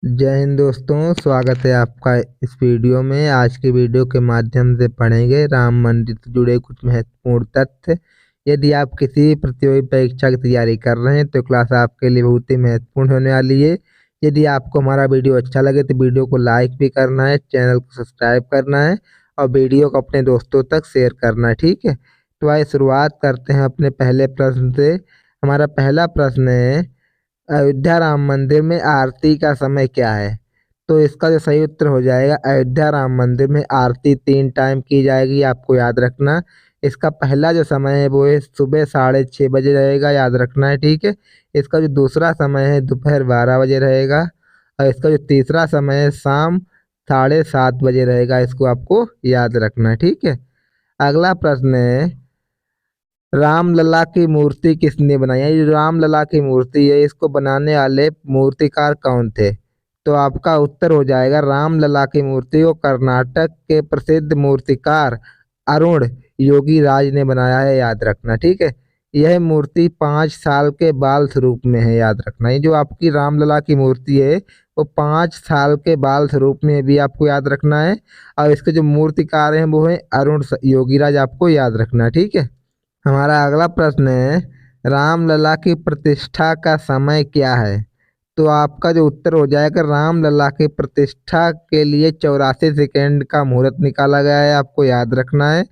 जय हिंद दोस्तों, स्वागत है आपका इस वीडियो में। आज के वीडियो के माध्यम से पढ़ेंगे राम मंदिर से जुड़े कुछ महत्वपूर्ण तथ्य। यदि आप किसी प्रतियोगी परीक्षा की तैयारी कर रहे हैं तो क्लास आपके लिए बहुत ही महत्वपूर्ण होने वाली है। यदि आपको हमारा वीडियो अच्छा लगे तो वीडियो को लाइक भी करना है, चैनल को सब्सक्राइब करना है और वीडियो को अपने दोस्तों तक शेयर करना है, ठीक है। तो आइए शुरुआत करते हैं अपने पहले प्रश्न से। हमारा पहला प्रश्न है, अयोध्या राम मंदिर में आरती का समय क्या है? तो इसका जो सही उत्तर हो जाएगा, अयोध्या राम मंदिर में आरती 3 टाइम की जाएगी, आपको याद रखना। इसका पहला जो समय है वो है सुबह 6:30 बजे रहेगा, याद रखना है, ठीक है। इसका जो दूसरा समय है दोपहर 12 बजे रहेगा और इसका जो तीसरा समय है शाम 7:30 बजे रहेगा। इसको आपको याद रखना है, ठीक है। अगला प्रश्न है, रामलला की मूर्ति किसने बनाई है? ये जो रामलला की मूर्ति है इसको बनाने वाले मूर्तिकार कौन थे? तो आपका उत्तर हो जाएगा, रामलला की मूर्ति को कर्नाटक के प्रसिद्ध मूर्तिकार अरुण योगी राज ने बनाया है, याद रखना, ठीक है। यह मूर्ति 5 साल के बाल स्वरूप में है, याद रखना। ये जो आपकी रामलला की मूर्ति है वो 5 साल के बाल स्वरूप में भी आपको याद रखना है और इसके जो मूर्तिकार हैं वो है अरुण योगीराज, आपको याद रखना, ठीक है। हमारा अगला प्रश्न है, रामलला की प्रतिष्ठा का समय क्या है? तो आपका जो उत्तर हो जाएगा, रामलला की प्रतिष्ठा के लिए 84 सेकेंड का मुहूर्त निकाला गया है, आपको याद रखना है।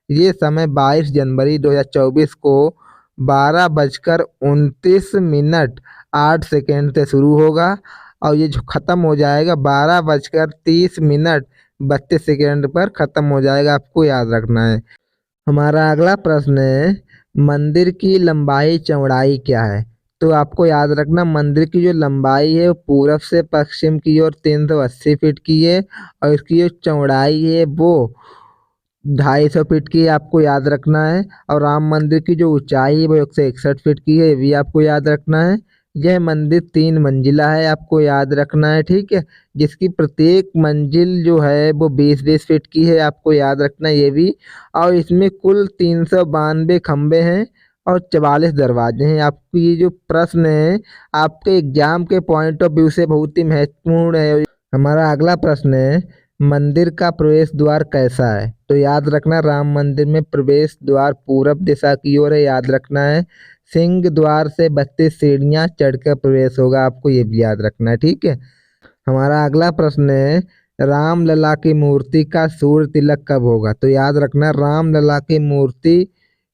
ये समय 22 जनवरी 2024 को 12:29 से शुरू होगा और ये जो ख़त्म हो जाएगा 12:30 पर ख़त्म हो जाएगा, आपको याद रखना है। हमारा अगला प्रश्न है, मंदिर की लंबाई चौड़ाई क्या है? तो आपको याद रखना, मंदिर की जो लंबाई है वो पूरब से पश्चिम की ओर 380 फीट की है और इसकी जो चौड़ाई है वो 250 फीट की है, आपको याद रखना है। और राम मंदिर की जो ऊंचाई है वो 161 फीट की है, ये भी आपको याद रखना है। यह मंदिर 3 मंजिला है, आपको याद रखना है, ठीक है। जिसकी प्रत्येक मंजिल जो है वो 20-20 फीट की है, आपको याद रखना है ये भी। और इसमें कुल 392 खंबे हैं और 44 दरवाजे हैं। आपको ये जो प्रश्न है आपके एग्जाम के पॉइंट ऑफ व्यू से बहुत ही महत्वपूर्ण है। हमारा अगला प्रश्न है, मंदिर का प्रवेश द्वार कैसा है? तो याद रखना, राम मंदिर में प्रवेश द्वार पूरब दिशा की ओर है, याद रखना है। सिंह द्वार से 32 सीढ़ियां चढ़कर प्रवेश होगा, आपको ये भी याद रखना है, ठीक है। हमारा अगला प्रश्न है, रामलला की मूर्ति का सूर्य तिलक कब होगा? तो याद रखना, रामलला की मूर्ति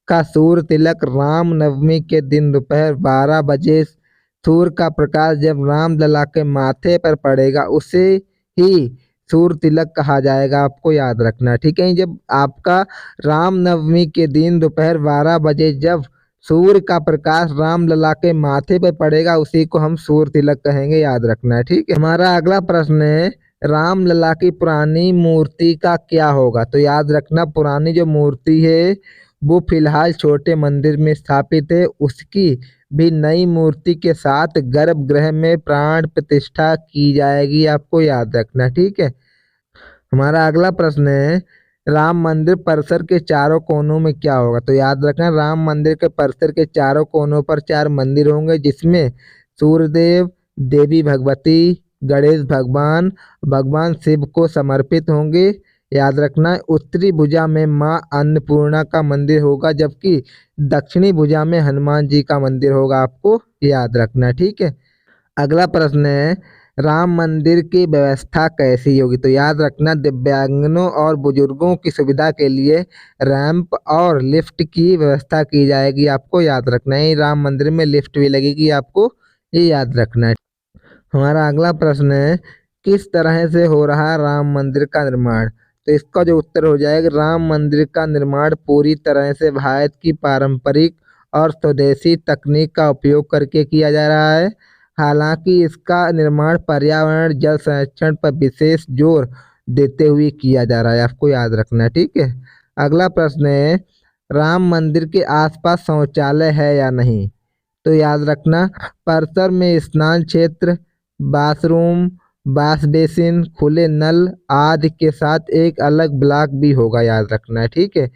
का सूर्य तिलक राम नवमी के दिन दोपहर 12 बजे सूर्य का प्रकाश जब रामलला के माथे पर पड़ेगा उसे ही सूर्य तिलक कहा जाएगा, आपको याद रखना, ठीक है। जब आपका राम नवमी के दिन दोपहर 12 बजे जब सूर्य का प्रकाश रामलला के माथे पर पड़ेगा उसी को हम सूर्य तिलक कहेंगे, याद रखना है, ठीक है। हमारा अगला प्रश्न है, रामलला की पुरानी मूर्ति का क्या होगा? तो याद रखना, पुरानी जो मूर्ति है वो फिलहाल छोटे मंदिर में स्थापित है, उसकी भी नई मूर्ति के साथ गर्भगृह में प्राण प्रतिष्ठा की जाएगी, आपको याद रखना, ठीक है। हमारा अगला प्रश्न है, राम मंदिर परिसर के चारों कोनों में क्या होगा? तो याद रखना, राम मंदिर के परिसर के चारों कोनों पर 4 मंदिर होंगे जिसमें सूर्यदेव, देवी भगवती, गणेश भगवान, भगवान शिव को समर्पित होंगे, याद रखना। उत्तरी भुजा में माँ अन्नपूर्णा का मंदिर होगा जबकि दक्षिणी भुजा में हनुमान जी का मंदिर होगा, आपको याद रखना, ठीक है। अगला प्रश्न है, राम मंदिर की व्यवस्था कैसी होगी? तो याद रखना, दिव्यांगनों और बुजुर्गों की सुविधा के लिए रैंप और लिफ्ट की व्यवस्था की जाएगी, आपको याद रखना है। राम मंदिर में लिफ्ट भी लगेगी, आपको ये याद रखना है। हमारा अगला प्रश्न है, किस तरह से हो रहा है राम मंदिर का निर्माण? तो इसका जो उत्तर हो जाएगा, राम मंदिर का निर्माण पूरी तरह से भारत की पारंपरिक और स्वदेशी तकनीक का उपयोग करके किया जा रहा है। हालांकि इसका निर्माण पर्यावरण जल संरक्षण पर विशेष जोर देते हुए किया जा रहा है, आपको याद रखना है, ठीक है। अगला प्रश्न है, राम मंदिर के आसपास शौचालय है या नहीं? तो याद रखना, परिसर में स्नान क्षेत्र, बाथरूम, वॉश बेसिन, खुले नल आदि के साथ एक अलग ब्लॉक भी होगा, याद रखना है, ठीक है।